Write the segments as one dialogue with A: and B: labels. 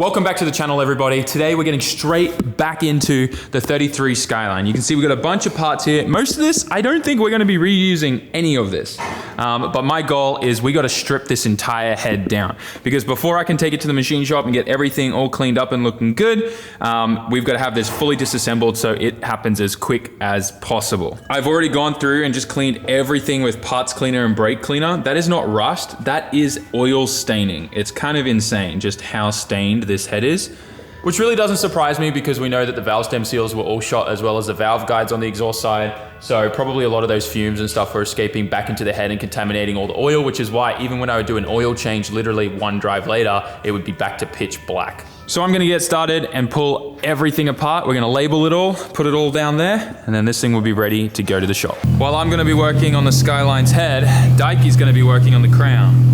A: Welcome back to the channel, everybody. Today we're getting straight back into the 33 Skyline. You can see we've got a bunch of parts here. Most of this, I don't think we're gonna be reusing any of this. But my goal is we gotta strip this entire head down, because before I can take it to the machine shop and get everything all cleaned up and looking good, we've gotta have this fully disassembled so it happens as quick as possible. I've already gone through and just cleaned everything with parts cleaner and brake cleaner. That is not rust, that is oil staining. It's kind of insane just how stained this head is, which really doesn't surprise me because we know that the valve stem seals were all shot, as well as the valve guides on the exhaust side. So probably a lot of those fumes and stuff were escaping back into the head and contaminating all the oil, which is why even when I would do an oil change literally one drive later, it would be back to pitch black. So I'm gonna get started and pull everything apart. We're gonna label it all, put it all down there, and then this thing will be ready to go to the shop. While I'm gonna be working on the Skyline's head, Daiko's gonna be working on the crown.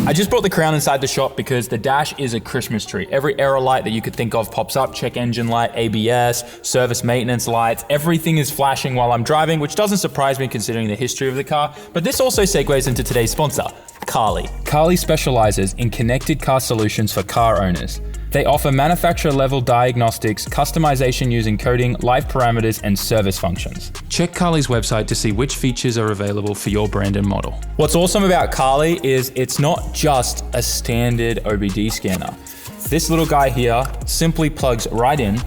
A: I just brought the crown inside the shop because the dash is a Christmas tree. Every error light that you could think of pops up: check engine light, ABS, service maintenance lights. Everything is flashing while I'm driving, which doesn't surprise me considering the history of the car. But this also segues into today's sponsor, Carly. Carly specializes in connected car solutions for car owners. They offer manufacturer-level diagnostics, customization using coding, live parameters, and service functions. Check Carly's website to see which features are available for your brand and model. What's awesome about Carly is it's not just a standard OBD scanner. This little guy here simply plugs right in,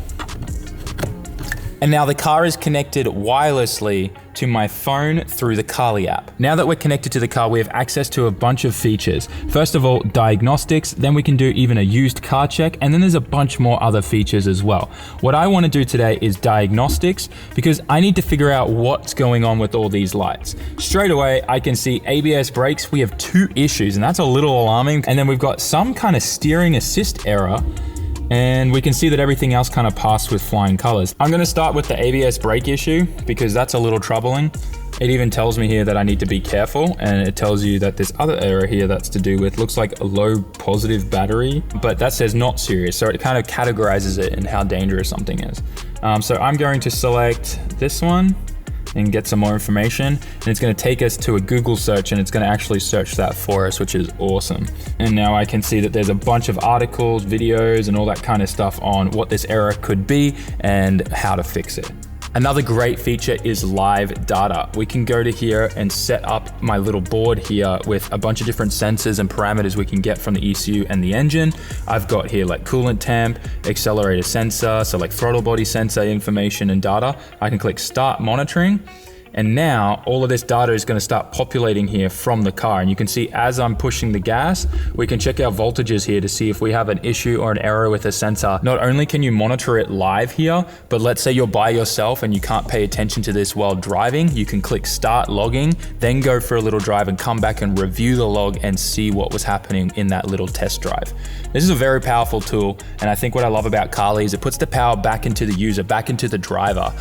A: and now the car is connected wirelessly to my phone through the Carly app. Now that we're connected to the car, we have access to a bunch of features. First of all, diagnostics, then we can do even a used car check, and then there's a bunch more other features as well. What I want to do today is diagnostics, because I need to figure out what's going on with all these lights. Straight away, I can see ABS brakes, we have 2 issues, and that's a little alarming. And then we've got some kind of steering assist error, and we can see that everything else kind of passed with flying colors. I'm gonna start with the ABS brake issue because that's a little troubling. It even tells me here that I need to be careful, and it tells you that this other error here that's to do with, looks like a low positive battery, but that says not serious. So it kind of categorizes it in how dangerous something is. So I'm going to select this one and get some more information, and it's gonna take us to a Google search, and it's gonna actually search that for us, which is awesome. And now I can see that there's a bunch of articles, videos, and all that kind of stuff on what this error could be and how to fix it. Another great feature is live data. We can go to here and set up my little board here with a bunch of different sensors and parameters we can get from the ECU and the engine. I've got here like coolant temp, accelerator sensor, so like throttle body sensor information and data. I can click start monitoring. And now all of this data is gonna start populating here from the car. And you can see as I'm pushing the gas, we can check our voltages here to see if we have an issue or an error with a sensor. Not only can you monitor it live here, but let's say you're by yourself and you can't pay attention to this while driving, you can click start logging, then go for a little drive and come back and review the log and see what was happening in that little test drive. This is a very powerful tool, and I think what I love about Carly is it puts the power back into the user, back into the driver.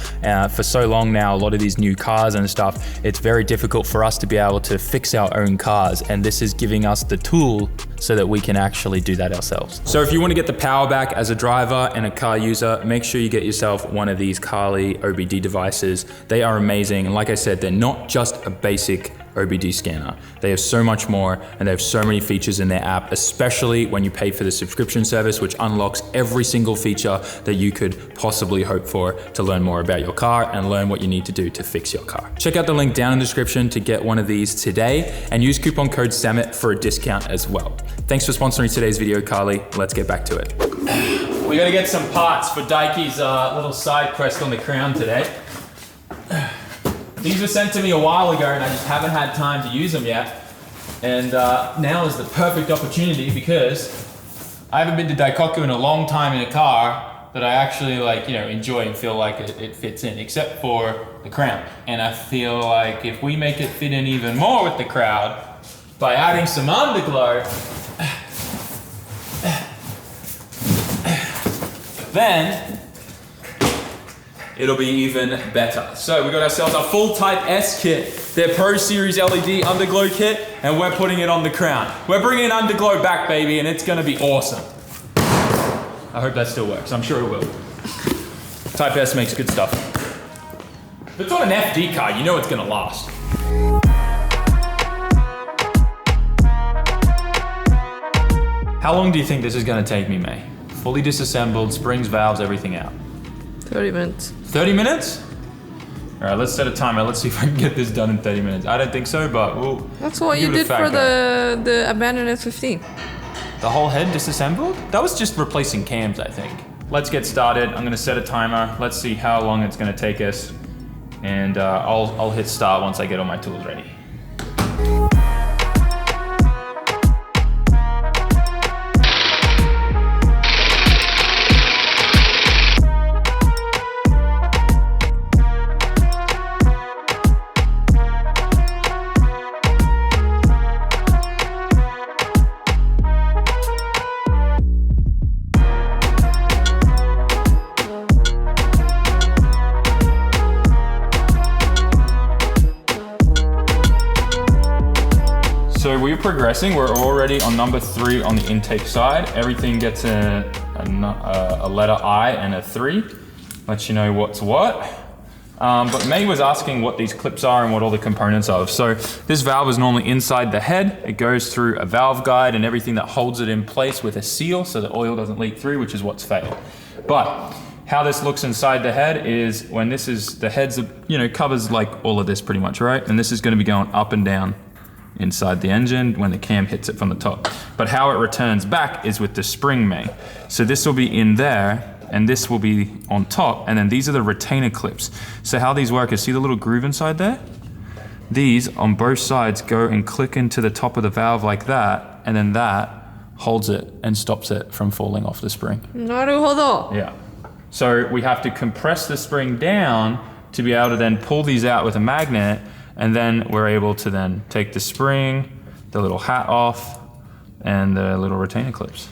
A: For so long now, a lot of these new cars and stuff, it's very difficult for us to be able to fix our own cars, and this is giving us the tool so that we can actually do that ourselves. So if you want to get the power back as a driver and a car user, make sure you get yourself one of these Carly OBD devices. They are amazing, and like I said, they're not just a basic OBD scanner. They have so much more, and they have so many features in their app, especially when you pay for the subscription service, which unlocks every single feature that you could possibly hope for to learn more about your car and learn what you need to do to fix your car. Check out the link down in the description to get one of these today, and use coupon code SAMMIT for a discount as well. Thanks for sponsoring today's video, Carly. Let's get back to it. We gotta get some parts for Daiko's little side quest on the crown today. These were sent to me a while ago and I just haven't had time to use them yet. And now is the perfect opportunity because I haven't been to Daikoku in a long time in a car that I actually enjoy and feel like it fits in, except for the crown. And I feel like if we make it fit in even more with the crowd by adding some underglow, then it'll be even better. So we got ourselves a full Type S kit, their Pro Series LED underglow kit, and we're putting it on the crown. We're bringing underglow back, baby, and it's gonna be awesome. I hope that still works. I'm sure it will. Type S makes good stuff. If it's on an FD car, you know it's gonna last. How long do you think this is gonna take me, May? Fully disassembled, springs, valves, everything out.
B: 30 minutes.
A: 30 minutes? All right, let's set a timer. Let's see if I can get this done in 30 minutes. I don't think so, but we'll
B: That's what you did for the Abandoned S15.
A: The whole head disassembled? That was just replacing cams, I think. Let's get started. I'm gonna set a timer. Let's see how long it's gonna take us. And I'll hit start once I get all my tools ready. So we're progressing. We're already on number 3 on the intake side. Everything gets a letter I and a 3. Let you know what's what. But May was asking what these clips are and what all the components are. So this valve is normally inside the head. It goes through a valve guide and everything that holds it in place with a seal so the oil doesn't leak through, which is what's failed. But how this looks inside the head is when this is, the head's, covers like all of this pretty much, right? And this is gonna be going up and down inside the engine when the cam hits it from the top. But how it returns back is with the spring, May. So this will be in there and this will be on top, and then these are the retainer clips. So how these work is, see the little groove inside there? These on both sides go and click into the top of the valve like that, and then that holds it and stops it from falling off the spring.
B: なるほど.
A: Yeah. So we have to compress the spring down to be able to then pull these out with a magnet. And then we're able to then take the spring, the little hat off, and the little retainer clips.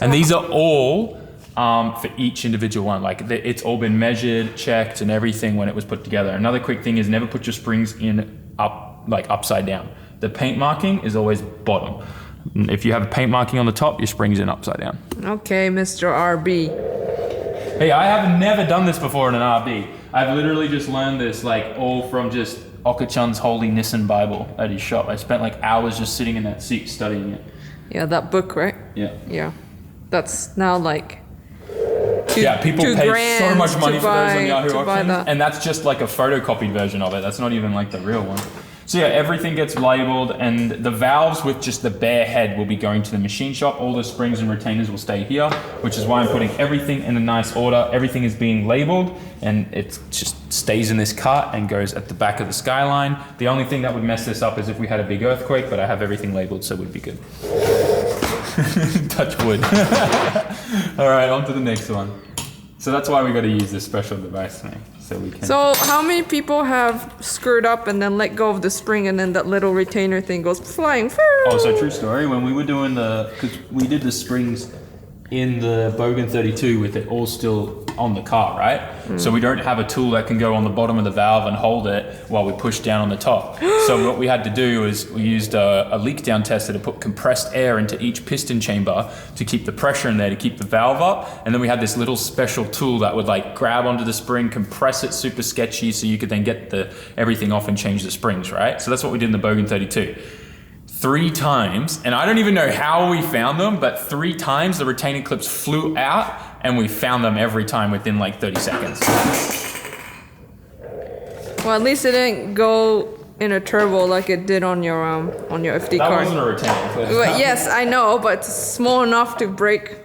A: And these are all for each individual one. Like it's all been measured, checked, and everything when it was put together. Another quick thing is never put your springs in upside down. The paint marking is always bottom. If you have a paint marking on the top, your spring's in upside down.
B: Okay, Mr. RB.
A: Hey, I have never done this before in an RB. I've literally just learned this all from just Okachan's Holy Nissan Bible at his shop. I spent hours just sitting in that seat studying it.
B: Yeah, that book, right?
A: Yeah.
B: Yeah. That's now
A: people pay so much money for those on Yahoo Auctions. And that's just a photocopied version of it. That's not even the real one. So yeah, everything gets labeled, and the valves with just the bare head will be going to the machine shop. All the springs and retainers will stay here, which is why I'm putting everything in a nice order. Everything is being labeled, and it just stays in this cart and goes at the back of the Skyline. The only thing that would mess this up is if we had a big earthquake, but I have everything labeled, so we'd be good. Touch wood. All right, on to the next one. So that's why we got to use this special device now, so we can.
B: So how many people have screwed up and then let go of the spring and then that little retainer thing goes flying?
A: Oh, so true story. When we were doing because we did the springs in the Bogan 32 with it all still on the car, right? So we don't have a tool that can go on the bottom of the valve and hold it while we push down on the top. So what we had to do is we used a leak down tester to put compressed air into each piston chamber to keep the pressure in there, to keep the valve up. And then we had this little special tool that would grab onto the spring, compress it super sketchy so you could then get everything off and change the springs, right? So that's what we did in the Bogan 32. 3 times, and I don't even know how we found them, but 3 times the retaining clips flew out and we found them every time within 30 seconds.
B: Well, at least it didn't go in a turbo like it did on your FD car.
A: That wasn't a retaining clip.
B: Well, yes, I know, but it's small enough to break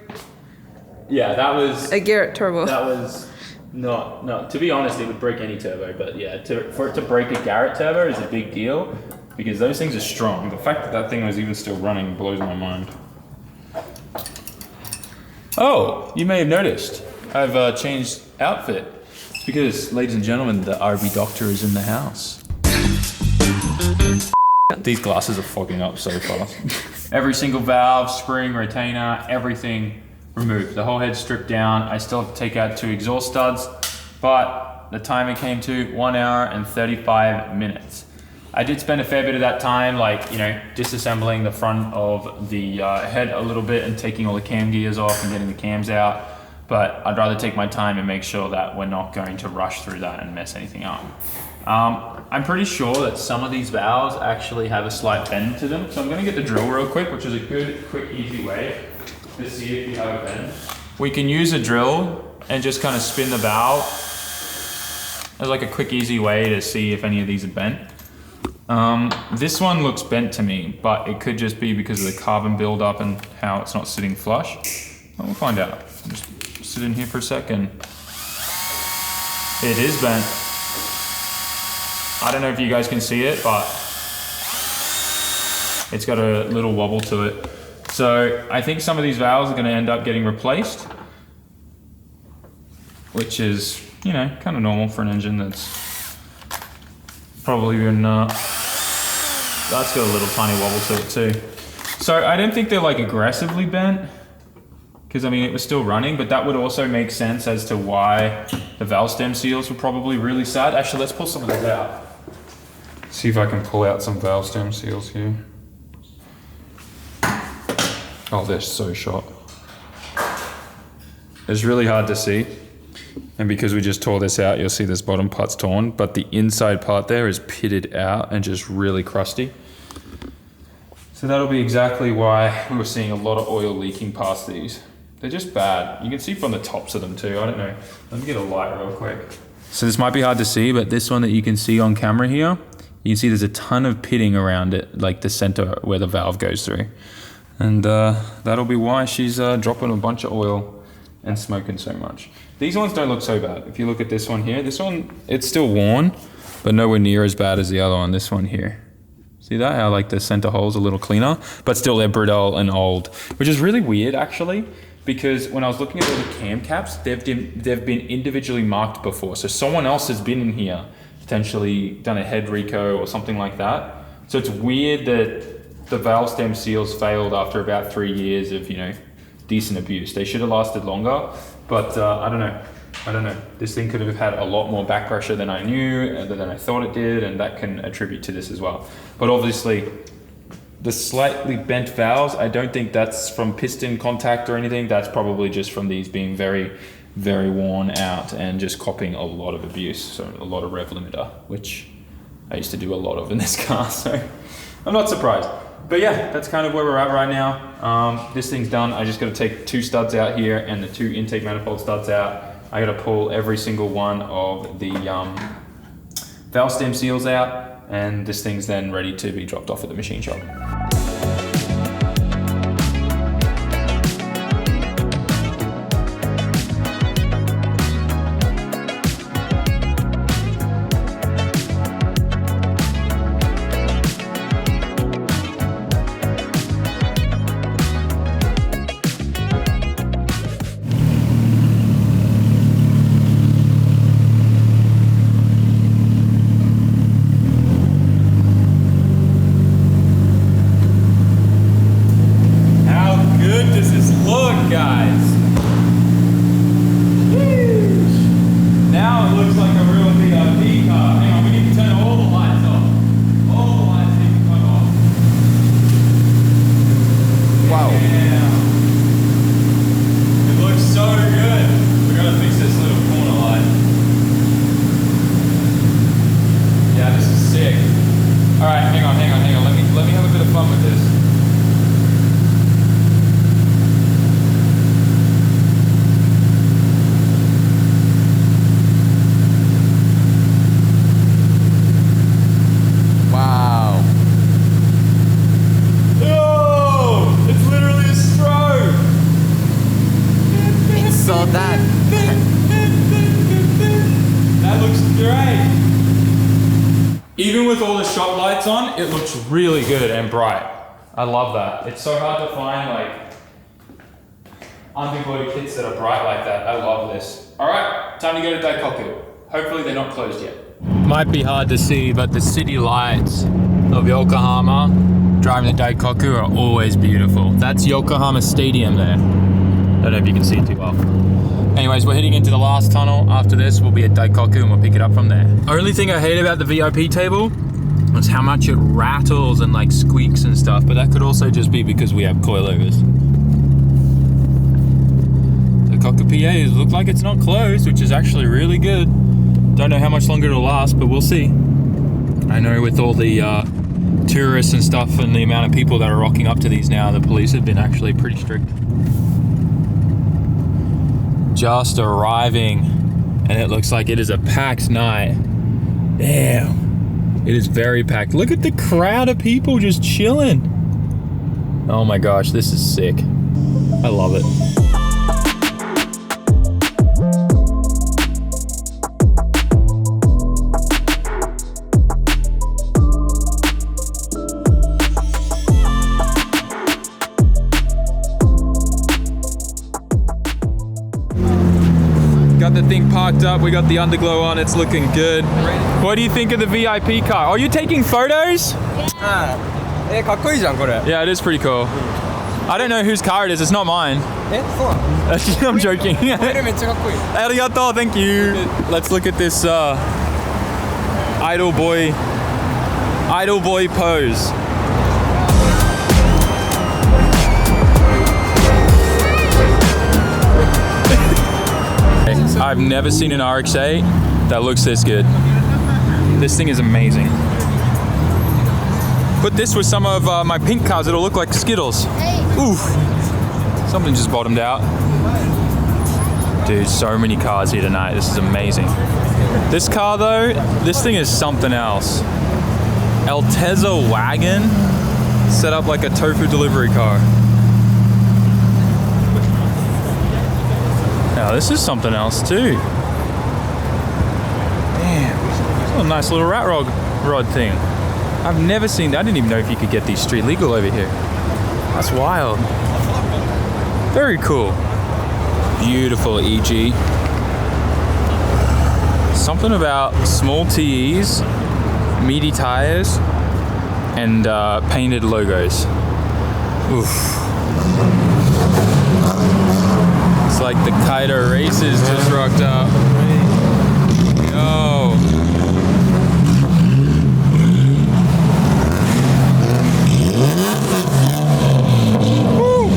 A: Yeah, that was
B: a Garrett turbo.
A: That was no. To be honest, it would break any turbo, but yeah, for it to break a Garrett turbo is a big deal because those things are strong. The fact that that thing was even still running blows my mind. Oh, you may have noticed I've changed outfit. It's because, ladies and gentlemen, the RB doctor is in the house. These glasses are fogging up so fast. Every single valve, spring, retainer, everything removed. The whole head stripped down. I still have to take out 2 exhaust studs, but the time it came to 1 hour and 35 minutes. I did spend a fair bit of that time, disassembling the front of the head a little bit and taking all the cam gears off and getting the cams out. But I'd rather take my time and make sure that we're not going to rush through that and mess anything up. I'm pretty sure that some of these valves actually have a slight bend to them. So I'm gonna get the drill real quick, which is a good, quick, easy way to see if you have a bend. We can use a drill and just kind of spin the valve as like a quick, easy way to see if any of these are bent. This one looks bent to me, but it could just be because of the carbon buildup and how it's not sitting flush. Well, we'll find out. Just sit in here for a second. It is bent. I don't know if you guys can see it, but it's got a little wobble to it. So I think some of these valves are gonna end up getting replaced, which is, you know, kind of normal for an engine that's probably been, that's got a little tiny wobble to it too. So I don't think they're like aggressively bent, because I mean, it was still running, but that would also make sense as to why the valve stem seals were probably really sad. Actually, let's pull some of those out. See if I can pull out some valve stem seals here. Oh, they're so shot. It's really hard to see. And because we just tore this out, you'll see this bottom part's torn, but the inside part there is pitted out and just really crusty. So that'll be exactly why we were seeing a lot of oil leaking past these. They're just bad. You can see from the tops of them too. I don't know. Let me get a light real quick. So this might be hard to see, but this one that you can see on camera here, you can see there's a ton of pitting around it, like the center where the valve goes through. And that'll be why she's dropping a bunch of oil and smoking so much. These ones don't look so bad. If you look at this one here, this one, it's still worn, but nowhere near as bad as the other one, this one here. See that? How like the center hole's a little cleaner, but still they're brittle and old, which is really weird actually, because when I was looking at all the cam caps, they've been individually marked before. So someone else has been in here, potentially done a head reco or something like that. So it's weird that the valve stem seals failed after about 3 years of, you know, decent abuse. They should have lasted longer, but I don't know. This thing could have had a lot more back pressure than I knew, than I thought it did, and that can attribute to this as well. But obviously, the slightly bent valves, I don't think that's from piston contact or anything. That's probably just from these being very, very worn out and just copying a lot of abuse. So a lot of rev limiter, which I used to do a lot of in this car, so I'm not surprised. But yeah, that's kind of where we're at right now. This thing's done. I just got to take 2 studs out here and the 2 intake manifold studs out. I got to pull every single one of the valve stem seals out, and this thing's then ready to be dropped off at the machine shop. Even with all the shop lights on, it looks really good and bright. I love that. It's so hard to find like underglow kits that are bright like that. I love this. All right, time to go to Daikoku. Hopefully they're not closed yet. Might be hard to see, but the city lights of Yokohama driving the Daikoku are always beautiful. That's Yokohama Stadium there. Don't know if you can see it too well. Anyways, we're heading into the last tunnel. After this, we'll be at Daikoku and we'll pick it up from there. Only thing I hate about the VIP table is how much it rattles and like squeaks and stuff, but that could also just be because we have coilovers. Daikoku PA look like it's not closed, which is actually really good. Don't know how much longer it'll last, but we'll see. I know with all the tourists and stuff and the amount of people that are rocking up to these now, the police have been actually pretty strict. Just arriving, and it looks like it is a packed night. Damn, it is very packed. Look at the crowd of people just chilling. Oh my gosh, this is sick. I love it. Got the thing parked up, we got the underglow on, it's looking good. What do you think of the VIP car? Are you taking photos? Yeah, it is pretty cool. I don't know whose car it is, it's not mine. I'm joking. Arigato, thank you. Let's look at this idol boy pose. I've never seen an RX-8 that looks this good. This thing is amazing. Put this with some of my pink cars, it'll look like Skittles. Oof. Something just bottomed out. Dude, so many cars here tonight. This is amazing. This car though, this thing is something else. Altezza wagon set up like a tofu delivery car. Now this is something else too. Damn, a nice little rat rod thing. I've never seen that. I didn't even know if you could get these street legal over here. That's wild. Very cool. Beautiful EG. Something about small TEs, meaty tires, and painted logos. Oof. It's like the Kaido races just rocked up. Yo. Woo.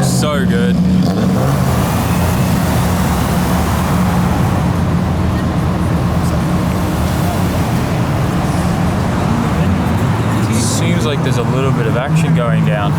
A: So good. Seems like there's a little bit of action going down.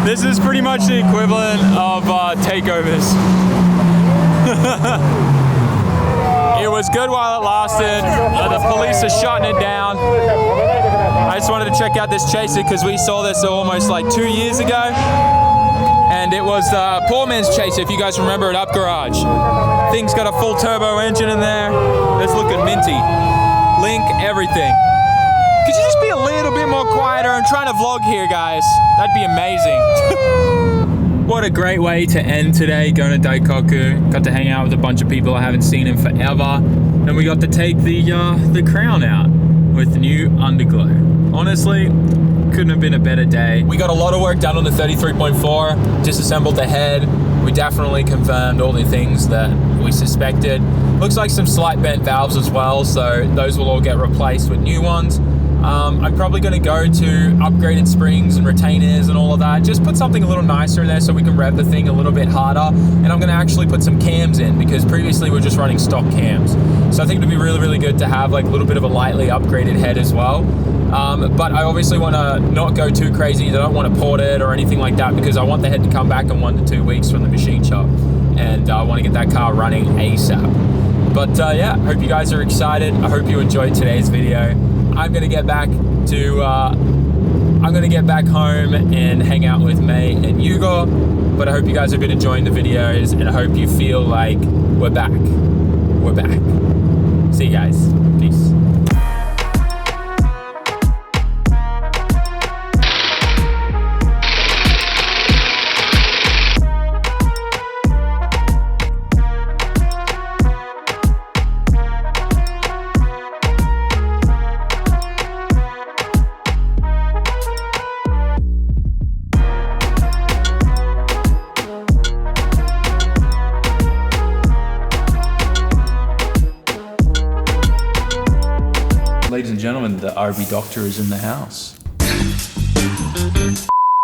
A: This is pretty much the equivalent of takeovers. It was good while it lasted. The police are shutting it down. I just wanted to check out this Chaser because we saw this almost like 2 years ago. And it was the poor man's Chaser, if you guys remember it, Up Garage. Thing's got a full turbo engine in there. It's looking minty. Link, everything. Could you just be a little bit more quieter? I'm trying to vlog here, guys. That'd be amazing. What a great way to end today, going to Daikoku. Got to hang out with a bunch of people I haven't seen in forever. And we got to take the Crown out with new underglow. Honestly, couldn't have been a better day. We got a lot of work done on the 33.4, disassembled the head. We definitely confirmed all the things that we suspected. Looks like some slight bent valves as well, so those will all get replaced with new ones. I'm probably going to go to upgraded springs and retainers and all of that. Just put something a little nicer in there so we can rev the thing a little bit harder. And I'm going to actually put some cams in because previously we're just running stock cams. So I think it'd be really, really good to have like a little bit of a lightly upgraded head as well. But I obviously want to not go too crazy. I don't want to port it or anything like that because I want the head to come back in 1 to 2 weeks from the machine shop. And I want to get that car running ASAP. But yeah, hope you guys are excited. I hope you enjoyed today's video. I'm gonna get back home and hang out with May and Hugo. But I hope you guys have been enjoying the videos and I hope you feel like we're back. We're back. See you guys. Peace. Ladies and gentlemen, the RB doctor is in the house.